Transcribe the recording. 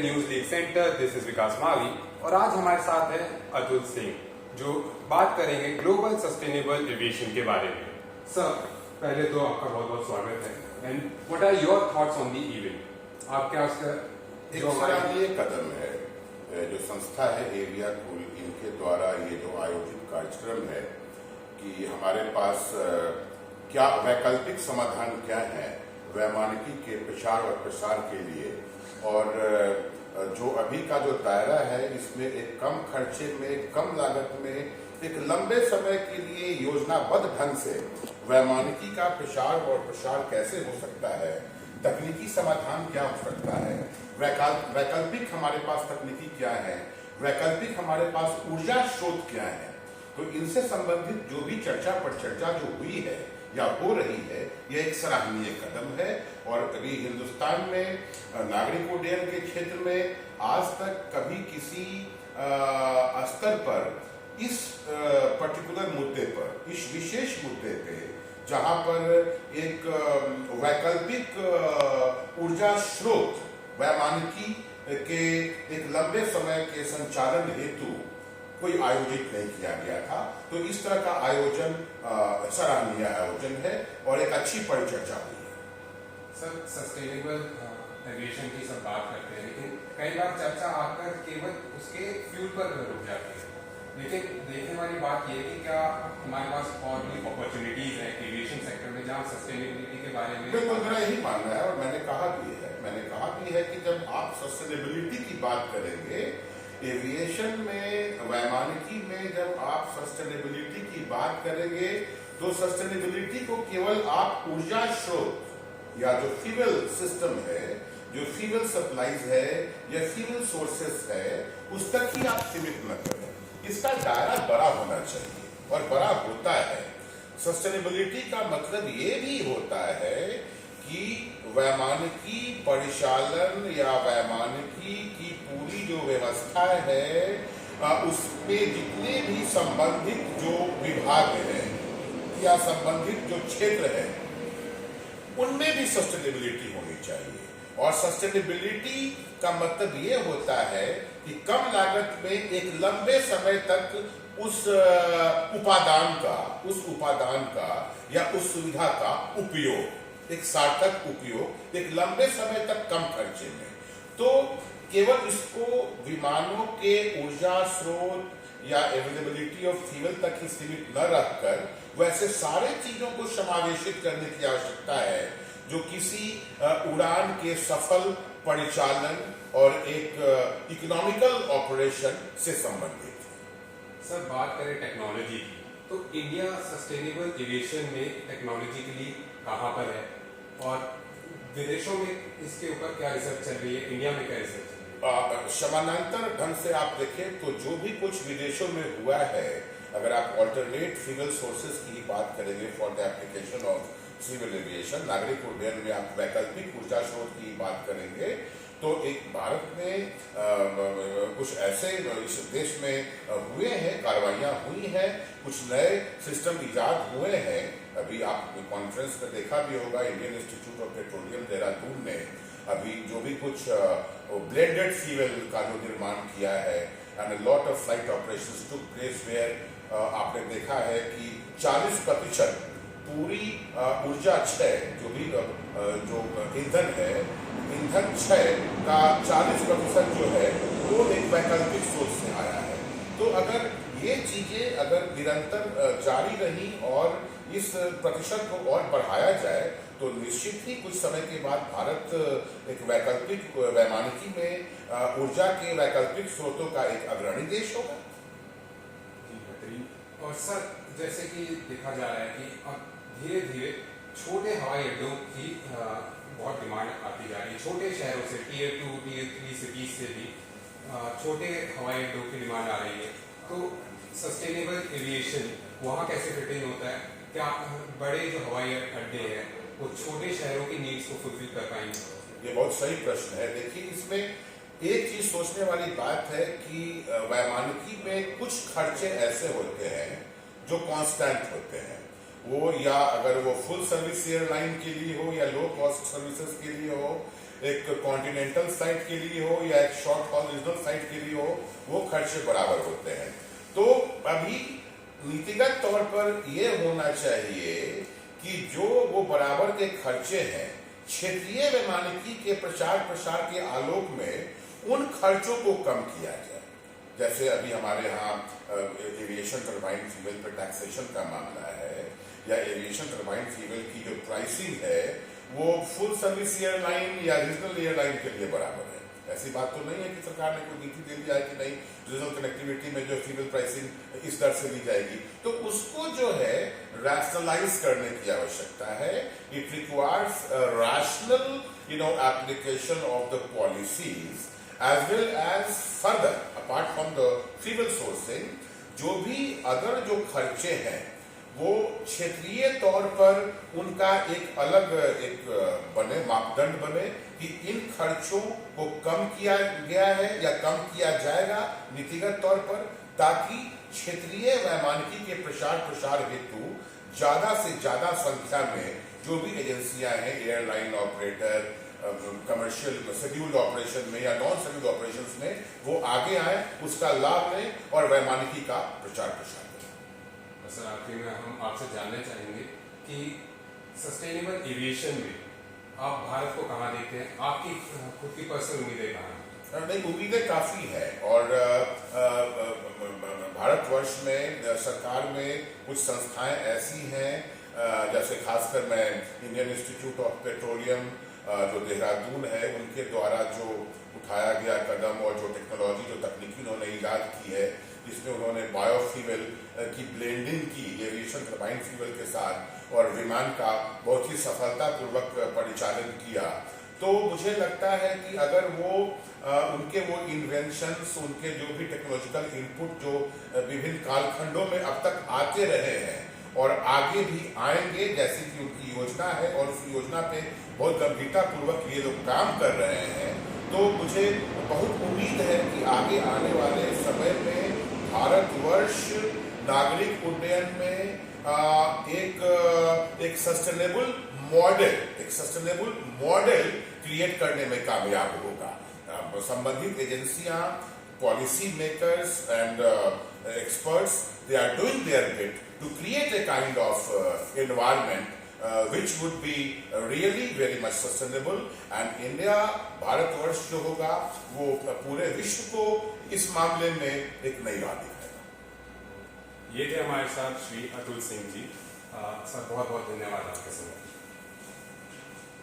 News league centre. This is Vikas Mavi और आज हमारे साथ है अतुल सिंह जो बात करेंगे ग्लोबल सस्टेनेबल एविएशन के बारे में। सर, पहले तो आपका बहुत बहुत स्वागत है and what are your thoughts on the event? आप क्या उसका एक सराहनीय कदम है जो संस्था है एविया टूल, इनके द्वारा ये जो आयोजित कार्यक्रम है कि हमारे पास क्या वैकल्पिक समाधान क्या है वैमानिकी के प्रचार और प्रसार के लिए, और जो अभी का जो दायरा है इसमें एक कम खर्चे में, कम लागत में, एक लंबे समय के लिए योजनाबद्ध ढंग से वैमानिकी का प्रचार और प्रसार कैसे हो सकता है, तकनीकी समाधान क्या हो सकता है, वैकल्पिक हमारे पास तकनीकी क्या है, वैकल्पिक हमारे पास ऊर्जा स्रोत क्या है। तो इनसे संबंधित जो भी चर्चा पर चर्चा जो हुई है या हो रही है, यह एक सराहनीय कदम है। और अभी हिंदुस्तान में नागरिक उड्डयन के क्षेत्र में आज तक कभी किसी स्तर पर इस पर्टिकुलर मुद्दे पर, इस विशेष मुद्दे पे, जहां पर एक वैकल्पिक ऊर्जा स्रोत वैमानिकी के एक लंबे समय के संचालन हेतु कोई आयोजित नहीं किया गया था। तो इस तरह का आयोजन सराहनीय आयोजन है और एक अच्छी परिचर्चा हुई है। सर, सस्टेनेबल एविएशन की सब बात करते हैं, लेकिन कई बार चर्चा आकर केवल उसके फ्यूल पर रुक जाती है। लेकिन देखने वाली बात यह है कि क्या हमारे पास और भी अपॉर्चुनिटीज है एविएशन सेक्टर में जहाँ सस्टेनेबिलिटी के बारे में? बिल्कुल, मेरा यही मानना है और मैंने कहा भी है कि जब आप सस्टेनेबिलिटी की बात करेंगे एविएशन में, वैमानिकी में, जब आप सस्टेनेबिलिटी की बात करेंगे तो सस्टेनेबिलिटी को केवल आप ऊर्जा स्रोत या जो फ्यूल सिस्टम है, जो फ्यूल सप्लाईज है या फ्यूल सोर्सेस है, उस तक ही आप सीमित न करें। इसका दायरा बड़ा होना चाहिए और बड़ा होता है। सस्टेनेबिलिटी का मतलब ये भी होता है कि वैमानिकी परिचालन या वैमानिकी की पूरी जो व्यवस्था है उसमें जितने भी संबंधित जो विभाग है या संबंधित जो क्षेत्र है उनमें भी सस्टेनेबिलिटी होनी चाहिए। और सस्टेनेबिलिटी का मतलब ये होता है कि कम लागत में एक लंबे समय तक उस उपादान का या उस सुविधा का उपयोग, एक सार्थक उपयोग, एक लंबे समय तक कम खर्चे में। तो केवल इसको विमानों के ऊर्जा स्रोत या अवेलेबिलिटी ऑफ फ्यूल तक ही सीमित न रखकर वैसे सारे चीजों को समावेशित करने की आवश्यकता है जो किसी उड़ान के सफल परिचालन और एक इकोनॉमिकल ऑपरेशन से संबंधित है। सर, बात करें टेक्नोलॉजी की, तो इंडिया सस्टेनेबल एविएशन में टेक्नोलॉजी के लिए कहाँ पर है और विदेशों में इसके ऊपर क्या रिसर्च चल रही है, इंडिया में क्या रिसर्च चल रही है? समानांतर ढंग से आप देखें तो जो भी कुछ विदेशों में हुआ है, अगर आप ऑल्टरनेट फ्यूल सोर्सेज की बात करेंगे for the application of civil aviation, नागरिक उड्डयन में आप वैकल्पिक ऊर्जा स्रोत की बात करेंगे, तो एक भारत में कुछ ऐसे इस देश में हुए हैं, कार्रवाइयाँ हुई हैं, कुछ नए सिस्टम इजाद हुए हैं। अभी आप कॉन्फ्रेंस में देखा भी होगा, Indian institute of petroleum Dehradun ने अभी जो भी कुछ ब्लेंडेड फ्यूल का जो निर्माण किया है, and lot of flight operations took place where आपने देखा है कि 40% पूरी ऊर्जा क्षय जो भी जो ईंधन है, ईंधन क्षय का 40% जो है वो एक वैकल्पिक स्रोत से आया है। तो अगर ये चीजें अगर निरंतर जारी रही और इस प्रतिशत को और बढ़ाया जाए तो निश्चित ही कुछ समय के बाद भारत एक वैकल्पिक वैमानिकी में ऊर्जा के वैकल्पिक स्रोतों का एक अग्रणी देश होगा। और सर, जैसे कि देखा जा रहा है कि अब धीरे धीरे छोटे हवाई अड्डों की बहुत डिमांड आती जा रही है। छोटे शहरों से, टीयर 2, टीयर 3 सिटीज से भी छोटे हवाई अड्डों की डिमांड आ रही है। तो सस्टेनेबल एविएशन वहाँ कैसे फिट इन होता है? क्या बड़े जो हवाई अड्डे हैं वो छोटे शहरों की नीड्स को फुलफिल कर पाएंगे? ये बहुत सही प्रश्न है। देखिए, इसमें एक चीज सोचने वाली बात है कि वैमानिकी में कुछ खर्चे ऐसे होते हैं जो कांस्टेंट होते हैं। वो या अगर वो फुल सर्विस एयरलाइन के लिए हो या लो कॉस्ट सर्विसेज के लिए हो एक कॉन्टिनेंटल फ्लाइट के लिए हो या एक शॉर्ट हॉल रीजनल फ्लाइट के लिए हो, वो खर्चे बराबर होते हैं। तो अभी नीतिगत तौर पर यह होना चाहिए कि जो वो बराबर के खर्चे हैं, क्षेत्रीय वैमानिकी के प्रचार प्रसार के आलोक में उन खर्चों को कम किया जाए। जैसे अभी हमारे यहाँ एविएशन टरबाइन फ्यूल पर टैक्सेशन का मामला है, या एविएशन टरबाइन फ्यूल की जो प्राइसिंग है वो फुल सर्विस एयरलाइन या रीजनल एयरलाइन के लिए बराबर है। ऐसी बात तो नहीं है कि सरकार ने कोई नीति दे दिया है कि नहीं रीजनल कनेक्टिविटी में जो फ्यूल प्राइसिंग इस दर से ली जाएगी, तो उसको जो है रैशनलाइज करने की आवश्यकता है। It requires rational application of the policies as well as further apart from the fuel sourcing, जो भी अदर जो खर्चे हैं वो क्षेत्रीय तौर पर उनका एक अलग बने मापदंड बने कि इन खर्चों को कम किया गया है या कम किया जाएगा नीतिगत तौर पर, ताकि क्षेत्रीय वैमानिकी के प्रसार प्रसार हेतु ज्यादा से ज्यादा संख्या में जो भी एजेंसियां हैं, airline operator, commercial scheduled operation में या नॉन शेड्यूल्ड ऑपरेशंस में, वो आगे आए, उसका लाभ लें और वैमानिकी का प्रचार प्रसार करें। सर आखिर में हम आपसे जानना चाहेंगे कि सस्टेनेबल एविएशन में आप भारत को कहाँ देखते हैं? आपकी खुद की पर्सनल उम्मीदें कहाँ हैं? नहीं, उम्मीदें काफी है और भारतवर्ष में सरकार में कुछ संस्थाएं ऐसी हैं, जैसे खासकर मैं इंडियन इंस्टीट्यूट ऑफ पेट्रोलियम जो देहरादून है, उनके द्वारा जो उठाया गया कदम और जो टेक्नोलॉजी जो तकनीकी उन्होंने ईजाद की है, जिसमें उन्होंने बायोफ्यूल की ब्लेंडिंग की एविएशन टरबाइन फ्यूल के साथ और विमान का बहुत ही सफलतापूर्वक परिचालन किया, तो मुझे लगता है कि अगर वो उनके वो इन्वेंशंस, उनके जो भी टेक्नोलॉजिकल इनपुट जो विभिन्न कालखंडों में अब तक आते रहे हैं और आगे भी आएंगे, जैसी कि उनकी योजना है और उस योजना पे बहुत गंभीरतापूर्वक ये लोग काम कर रहे हैं, तो मुझे बहुत उम्मीद है कि आगे आने वाले समय में भारतवर्ष नागरिक उड्डयन में एक सस्टेनेबल मॉडल क्रिएट करने में कामयाब होगा। संबंधित एजेंसियां, policy makers and experts, they are doing their bit to create a kind of environment which would be really very much sustainable, and India, Bharatvarsh जो होगा वो पूरे विश्व को इस मामले में एक नई राह दिखाएगा। ये थे हमारे साथ श्री अतुल सिंह जी। सर बहुत बहुत धन्यवाद आपके समय।